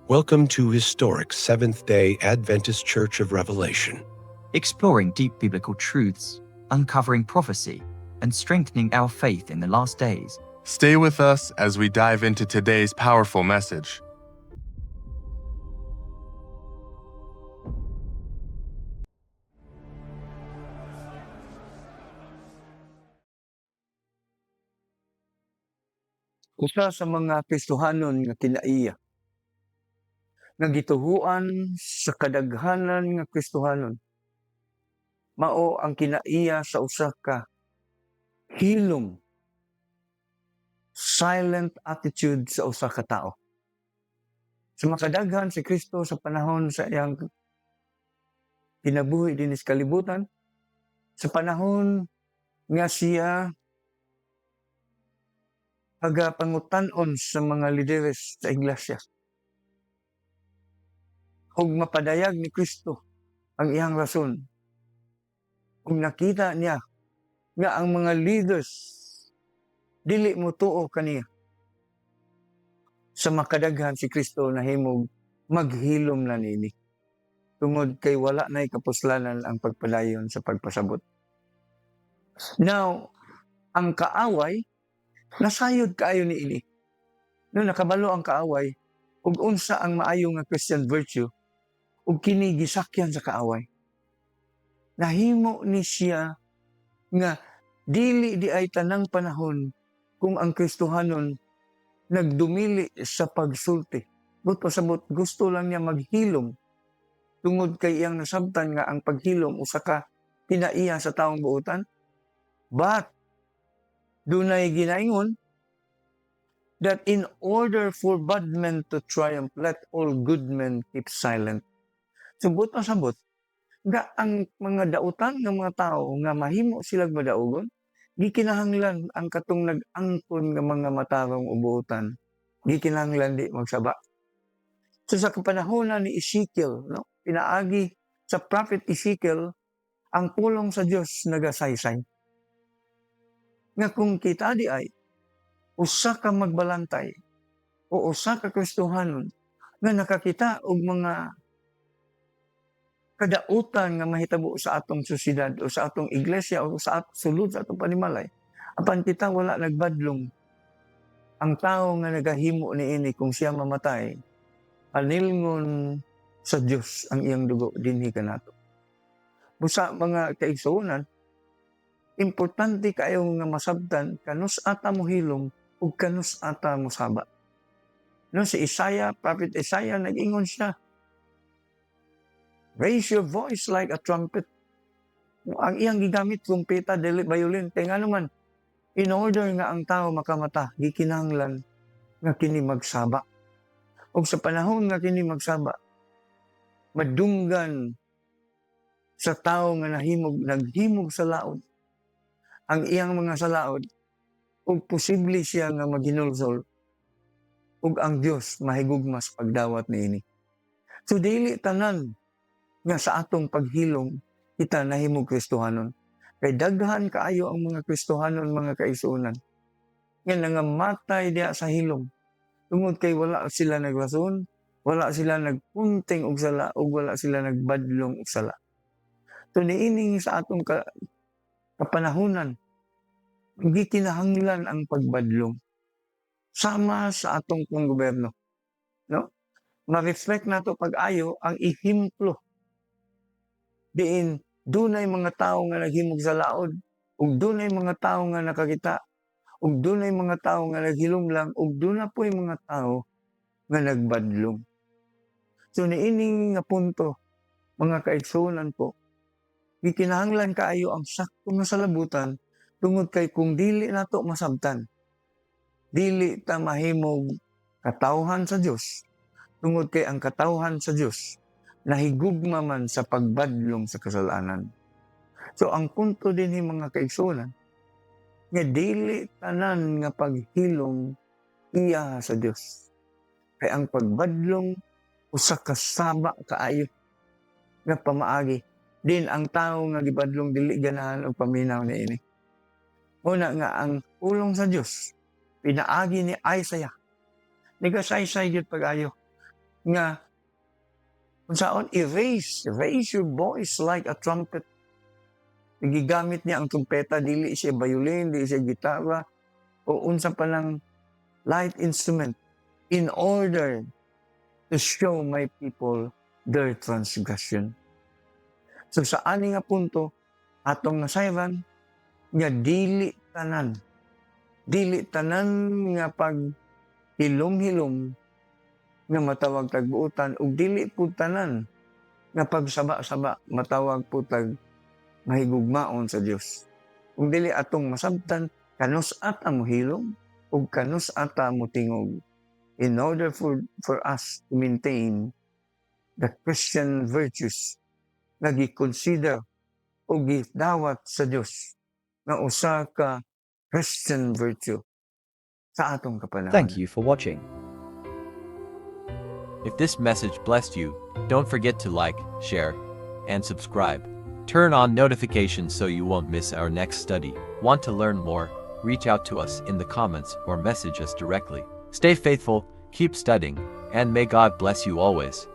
Welcome to historic Seventh-day Adventist Church of Revelation. Exploring deep biblical truths, uncovering prophecy, and strengthening our faith in the last days. Stay with us as we dive into today's powerful message. Usa sa mga Kristohanon nga kinaiya, nga gituhuan sa kadaghanan nga Kristohanon, mao ang kinaiya sa usa ka hilom, silent attitude sa usa ka tao. Sa makadaghan si Kristo sa panahon sa iyang kinabuhi dinis kalibutan, sa panahon nga siya pagapangutan-on sa mga lideres sa iglesia. Ug mapadayag ni Kristo ang iyang rason. Kung nakita niya nga ang mga leaders dili mo tuo kaniya, sa makadaghan si Kristo nahimog maghilom na nini. Tungod kay wala na'y kapuslanan ang pagpadayon sa pagpasabot. Now, ang kaaway nasayod kaayo niini. No nakabalo ang kaaway ug unsa ang maayo nga Christian virtue ug kini gisakyan sa kaaway. Nahimo ni siya nga dili di ay tanang panahon kung ang Kristohanon nagdumili sa pagsulti. But pasabot gusto lang niya maghilom tungod kay iyang nasabtan nga ang paghilom usa ka kinaiya sa taong buotan. But dunay ginaingon that in order for bad men to triumph, let all good men keep silent. Subot ang sabot, nga ang mga dautan ng mga tao nga mahimo silang madaugon, gikinahanglan ang katong nag-angkon nga mga matarong ubuotan, gikinahanglan di magsaba. So sa kapanahon ni Ezekiel, no, pinaagi sa prophet Ezekiel, ang pulong sa Dios nagasaysay. Nga kung kita di ay usa ka magbalantay o usa ka Kristohanon nga nakakita og mga kadautan nga mahitabo sa atong sosyedad o sa atong iglesia o sa sulod sa atong panimalay, apan kita wala nagbadlong, ang tao nga nagahimo niini kung siya mamatay, anilngon sa Dios ang iyang dugo dinhi kanato. Busa mga kaigsuonan, importante kayo nga masabtan kanus ata mo hilom ug kanus ata mo saba. No, si Isaiah, prophet Isaiah, nag-ingon siya, raise your voice like a trumpet. Ang iyang gigamit, trumpeta, dili violin. Kaya nga naman, in order nga ang tao makamata, gikinahanglan nga kini magsaba. O sa panahon nga kini magsaba, madunggan sa tao nga naghimog sa laod, ang iyang mga salaod, ug posible siya nga maghinulsol, ug ang Dios mahigugmas pagdawat niini. So dili tanan nga sa atong paghilom kita nahimog Kristohanon. Kay daghan kaayo ang mga Kristohanon, mga kaisunan, nga nangamatay diha sa hilom. Tungod kay wala sila nagrason, wala sila nagpunting og sala, ug wala sila nagbadlong og sala. So niining sa atong kapanahunan, gikinahanglan ang pagbadlong sama sa atong panggobyerno, no? Ma-reflect nato pag-ayo ang ihimplo diin dunay mga tao nga naghimog sa laod, ug dunay mga tao nga nakakita, ug dunay mga tao nga naghilom lang, ug duna po'y mga tao nga nagbadlong. So niining nga punto, mga kaigsuonan po, gikinahanglan kaayo ang sakto nga salabutan. Tungod kay kung dili nato masabtan, dili ta mahimog katawhan sa Dios. Tungod kay ang katawhan sa Dios nahigugma man sa pagbadlong sa kasalanan. So ang punto din ni mga kaigsuonan, nga dili tanan nga paghilom iya sa Dios. Kay ang pagbadlong usa ka saba kaayo nga pamaagi. Din ang tao nga gibadlong dili ganahan og paminaw niini. Una nga ang pulong sa Dios pinaagi ni Isaiah. Nagasaysay gyud pag-ayo nga kung saan raise your voice like a trumpet. Gigamit niya ang trumpeta, dili siya violin, dili siya gitara, o unsa pa lang light instrument in order to show my people their transgression. So sa ani nga punto, atong nasayran, nga dili tanan nga pag hilom-hilom nga matawag tagbuutan, ug dili po tanan nga pagsaba-saba matawag po tag mahigugmaon sa Dios. Ug dili atong masabtan kanus ata mo hilom ug kanus ata mo tingog in order for us to maintain the Christian virtues nga gi-consider o gidawat sa Dios nga usa ka Christian virtue sa atong kapanahon. Thank you for watching. If this message blessed you, don't forget to like, share, and subscribe. Turn on notifications so you won't miss our next study. Want to learn more? Reach out to us in the comments or message us directly. Stay faithful, keep studying, and may God bless you always.